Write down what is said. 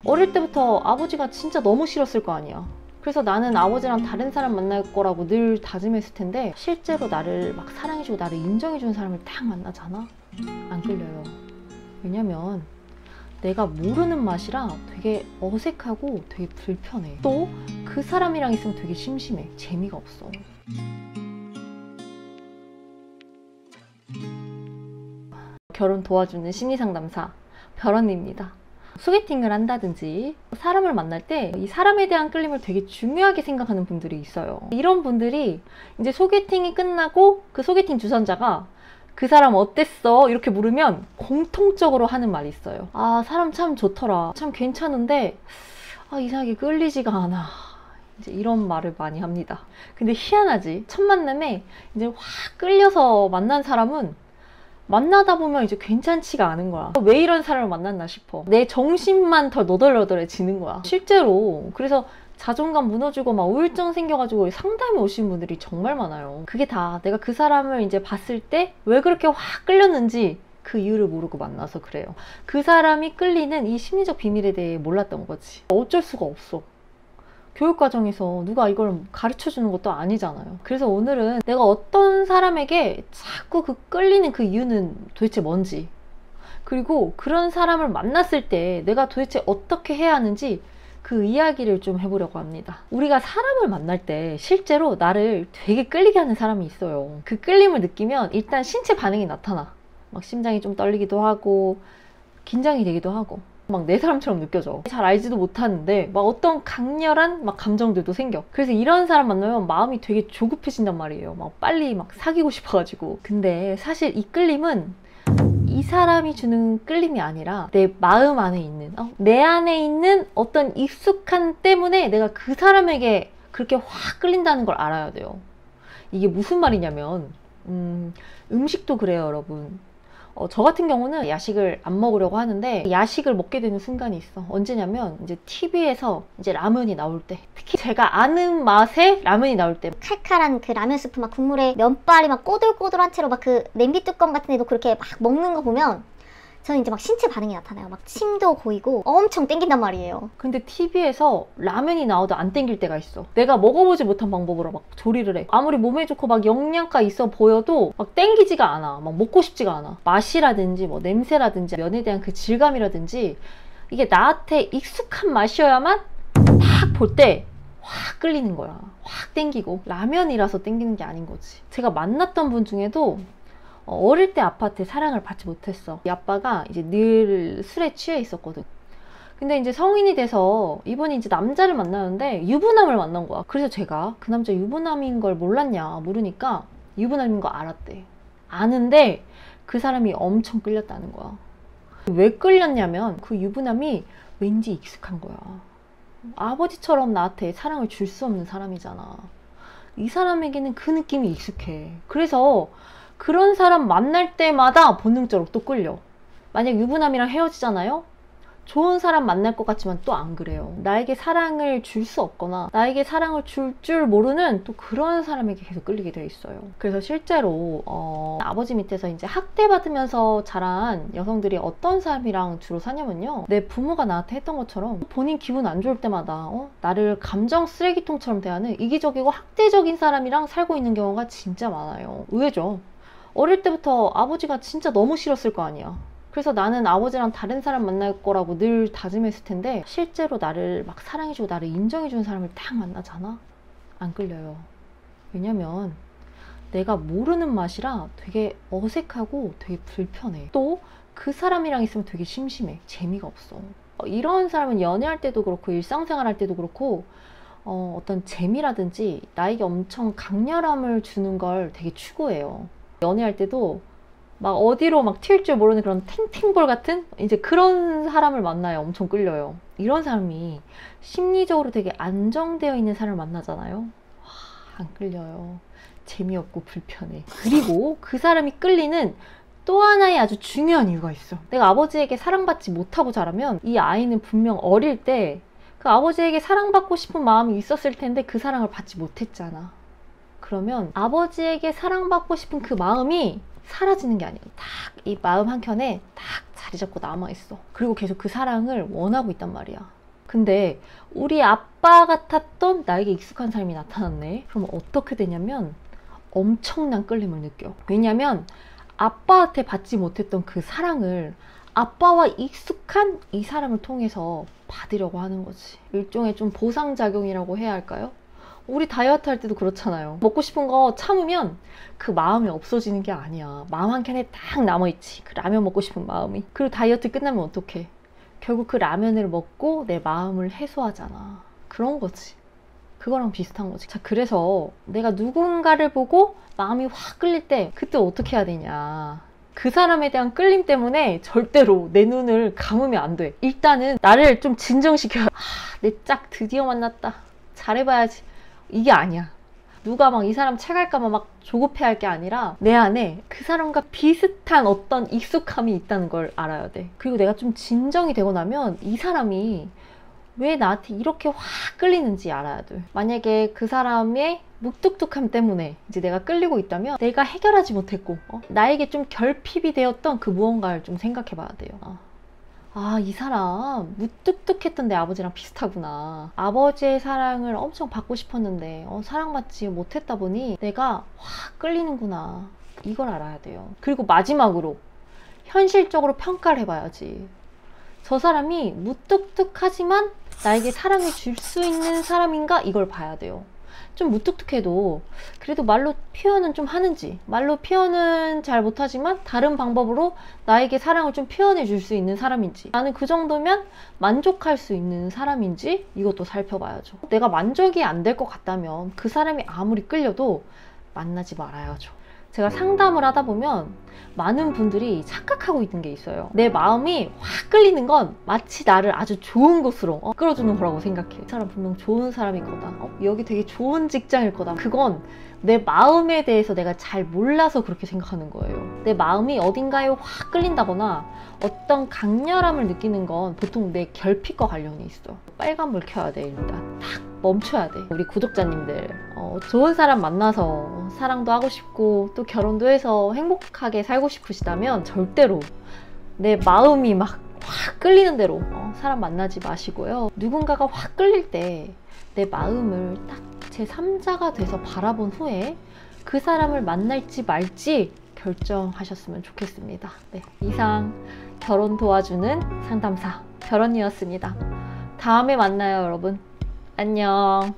어릴 때부터 아버지가 진짜 너무 싫었을 거 아니야. 그래서 나는 아버지랑 다른 사람 만날 거라고 늘 다짐했을 텐데 실제로 나를 막 사랑해주고 나를 인정해주는 사람을 딱 만나잖아? 안 끌려요. 왜냐면 내가 모르는 맛이라 되게 어색하고 되게 불편해. 또 그 사람이랑 있으면 되게 심심해. 재미가 없어. 결혼 도와주는 심리상담사 별언니입니다. 소개팅을 한다든지 사람을 만날 때 이 사람에 대한 끌림을 되게 중요하게 생각하는 분들이 있어요. 이런 분들이 이제 소개팅이 끝나고 그 소개팅 주선자가 그 사람 어땠어? 이렇게 물으면 공통적으로 하는 말이 있어요. 아, 사람 참 좋더라. 참 괜찮은데 이상하게 끌리지가 않아. 이제 이런 말을 많이 합니다. 근데 희한하지? 첫 만남에 이제 확 끌려서 만난 사람은 만나다 보면 이제 괜찮지가 않은 거야. 왜 이런 사람을 만났나 싶어. 내 정신만 더 너덜너덜해지는 거야. 실제로 그래서 자존감 무너지고 막 우울증 생겨가지고 상담에 오신 분들이 정말 많아요. 그게 다 내가 그 사람을 이제 봤을 때 왜 그렇게 확 끌렸는지 그 이유를 모르고 만나서 그래요. 그 사람이 끌리는 이 심리적 비밀에 대해 몰랐던 거지. 어쩔 수가 없어. 교육과정에서 누가 이걸 가르쳐 주는 것도 아니잖아요. 그래서 오늘은 내가 어떤 사람에게 자꾸 그 끌리는 그 이유는 도대체 뭔지, 그리고 그런 사람을 만났을 때 내가 도대체 어떻게 해야 하는지 그 이야기를 좀 해보려고 합니다. 우리가 사람을 만날 때 실제로 나를 되게 끌리게 하는 사람이 있어요. 그 끌림을 느끼면 일단 신체 반응이 나타나. 막 심장이 좀 떨리기도 하고 긴장이 되기도 하고 막 내 사람처럼 느껴져. 잘 알지도 못하는데 막 어떤 강렬한 막 감정들도 생겨. 그래서 이런 사람 만나면 마음이 되게 조급해진단 말이에요. 막 빨리 막 사귀고 싶어가지고. 근데 사실 이 끌림은 이 사람이 주는 끌림이 아니라 내 마음 안에 있는 내 안에 있는 어떤 익숙함 때문에 내가 그 사람에게 그렇게 확 끌린다는 걸 알아야 돼요. 이게 무슨 말이냐면 음식도 그래요, 여러분. 저 같은 경우는 야식을 안 먹으려고 하는데 야식을 먹게 되는 순간이 있어. 언제냐면 이제 TV에서 이제 라면이 나올 때, 특히 제가 아는 맛의 라면이 나올 때, 칼칼한 그 라면 스프 막 국물에 면발이 막 꼬들꼬들한 채로 막 그 냄비 뚜껑 같은 데도 그렇게 막 먹는 거 보면 저는 이제 막 신체 반응이 나타나요. 막 침도 고이고 엄청 땡긴단 말이에요. 근데 TV에서 라면이 나와도 안 땡길 때가 있어. 내가 먹어보지 못한 방법으로 막 조리를 해. 아무리 몸에 좋고 막 영양가 있어 보여도 막 땡기지가 않아. 막 먹고 싶지가 않아. 맛이라든지 뭐 냄새라든지 면에 대한 그 질감이라든지 이게 나한테 익숙한 맛이어야만 딱 볼 때 확 끌리는 거야. 확 땡기고. 라면이라서 땡기는 게 아닌 거지. 제가 만났던 분 중에도 어릴 때 아빠한테 사랑을 받지 못했어. 이 아빠가 이제 늘 술에 취해 있었거든. 근데 이제 성인이 돼서 이번에 이제 남자를 만나는데 유부남을 만난 거야. 그래서 제가 그 남자 유부남인 걸 몰랐냐 물으니까 유부남인 거 알았대. 아는데 그 사람이 엄청 끌렸다는 거야. 왜 끌렸냐면 그 유부남이 왠지 익숙한 거야. 아버지처럼 나한테 사랑을 줄 수 없는 사람이잖아. 이 사람에게는 그 느낌이 익숙해. 그래서 그런 사람 만날 때마다 본능적으로 또 끌려. 만약 유부남이랑 헤어지잖아요? 좋은 사람 만날 것 같지만 또 안 그래요. 나에게 사랑을 줄 수 없거나 나에게 사랑을 줄 줄 모르는 또 그런 사람에게 계속 끌리게 돼 있어요. 그래서 실제로 아버지 밑에서 이제 학대받으면서 자란 여성들이 어떤 사람이랑 주로 사냐면요, 내 부모가 나한테 했던 것처럼 본인 기분 안 좋을 때마다 나를 감정 쓰레기통처럼 대하는 이기적이고 학대적인 사람이랑 살고 있는 경우가 진짜 많아요. 의외죠. 어릴 때부터 아버지가 진짜 너무 싫었을 거 아니야. 그래서 나는 아버지랑 다른 사람 만날 거라고 늘 다짐했을 텐데 실제로 나를 막 사랑해주고 나를 인정해주는 사람을 딱 만나잖아? 안 끌려요. 왜냐면 내가 모르는 맛이라 되게 어색하고 되게 불편해. 또 그 사람이랑 있으면 되게 심심해. 재미가 없어. 이런 사람은 연애할 때도 그렇고 일상생활 할 때도 그렇고 어떤 재미라든지 나에게 엄청 강렬함을 주는 걸 되게 추구해요. 연애할 때도 막 어디로 막 튈 줄 모르는 그런 탱탱볼 같은 이제 그런 사람을 만나요. 엄청 끌려요. 이런 사람이 심리적으로 되게 안정되어 있는 사람을 만나잖아요. 안 끌려요. 재미없고 불편해. 그리고 그 사람이 끌리는 또 하나의 아주 중요한 이유가 있어. 내가 아버지에게 사랑받지 못하고 자라면 이 아이는 분명 어릴 때 그 아버지에게 사랑받고 싶은 마음이 있었을 텐데 그 사랑을 받지 못했잖아. 그러면 아버지에게 사랑받고 싶은 그 마음이 사라지는 게 아니야. 딱 이 마음 한켠에 딱 자리 잡고 남아있어. 그리고 계속 그 사랑을 원하고 있단 말이야. 근데 우리 아빠 같았던 나에게 익숙한 사람이 나타났네. 그럼 어떻게 되냐면 엄청난 끌림을 느껴. 왜냐면 아빠한테 받지 못했던 그 사랑을 아빠와 익숙한 이 사람을 통해서 받으려고 하는 거지. 일종의 좀 보상작용이라고 해야 할까요? 우리 다이어트 할 때도 그렇잖아요. 먹고 싶은 거 참으면 그 마음이 없어지는 게 아니야. 마음 한켠에 딱 남아있지. 그 라면 먹고 싶은 마음이. 그리고 다이어트 끝나면 어떡해? 결국 그 라면을 먹고 내 마음을 해소하잖아. 그런 거지. 그거랑 비슷한 거지. 자, 그래서 내가 누군가를 보고 마음이 확 끌릴 때 그때 어떻게 해야 되냐. 그 사람에 대한 끌림 때문에 절대로 내 눈을 감으면 안 돼. 일단은 나를 좀 진정시켜야. 내 짝 드디어 만났다. 잘해봐야지. 이게 아니야. 누가 막 이 사람 채갈까봐 막 조급해할 게 아니라 내 안에 그 사람과 비슷한 어떤 익숙함이 있다는 걸 알아야 돼. 그리고 내가 좀 진정이 되고 나면 이 사람이 왜 나한테 이렇게 확 끌리는지 알아야 돼. 만약에 그 사람의 묵뚝뚝함 때문에 이제 내가 끌리고 있다면 내가 해결하지 못했고 나에게 좀 결핍이 되었던 그 무언가를 좀 생각해 봐야 돼요. 이 사람 무뚝뚝했던 내 아버지랑 비슷하구나. 아버지의 사랑을 엄청 받고 싶었는데 사랑받지 못했다 보니 내가 확 끌리는구나. 이걸 알아야 돼요. 그리고 마지막으로 현실적으로 평가를 해봐야지. 저 사람이 무뚝뚝하지만 나에게 사랑을 줄 수 있는 사람인가? 이걸 봐야 돼요. 좀 무뚝뚝해도 그래도 말로 표현은 좀 하는지, 말로 표현은 잘 못하지만 다른 방법으로 나에게 사랑을 좀 표현해 줄 수 있는 사람인지, 나는 그 정도면 만족할 수 있는 사람인지 이것도 살펴봐야죠. 내가 만족이 안 될 것 같다면 그 사람이 아무리 끌려도 만나지 말아야죠. 제가 상담을 하다 보면 많은 분들이 착각하고 있는 게 있어요. 내 마음이 확 끌리는 건 마치 나를 아주 좋은 곳으로 끌어주는 거라고 생각해. 이 사람 분명 좋은 사람일 거다. 여기 되게 좋은 직장일 거다. 그건 내 마음에 대해서 내가 잘 몰라서 그렇게 생각하는 거예요. 내 마음이 어딘가에 확 끌린다거나 어떤 강렬함을 느끼는 건 보통 내 결핍과 관련이 있어. 빨간불 켜야 돼. 일단 딱 멈춰야 돼. 우리 구독자님들 좋은 사람 만나서 사랑도 하고 싶고 또 결혼도 해서 행복하게 살고 싶으시다면 절대로 내 마음이 막 확 끌리는 대로 사람 만나지 마시고요. 누군가가 확 끌릴 때 내 마음을 딱 제3자가 돼서 바라본 후에 그 사람을 만날지 말지 결정하셨으면 좋겠습니다. 네, 이상 결혼 도와주는 상담사 결혼이었습니다. 다음에 만나요, 여러분. 안녕.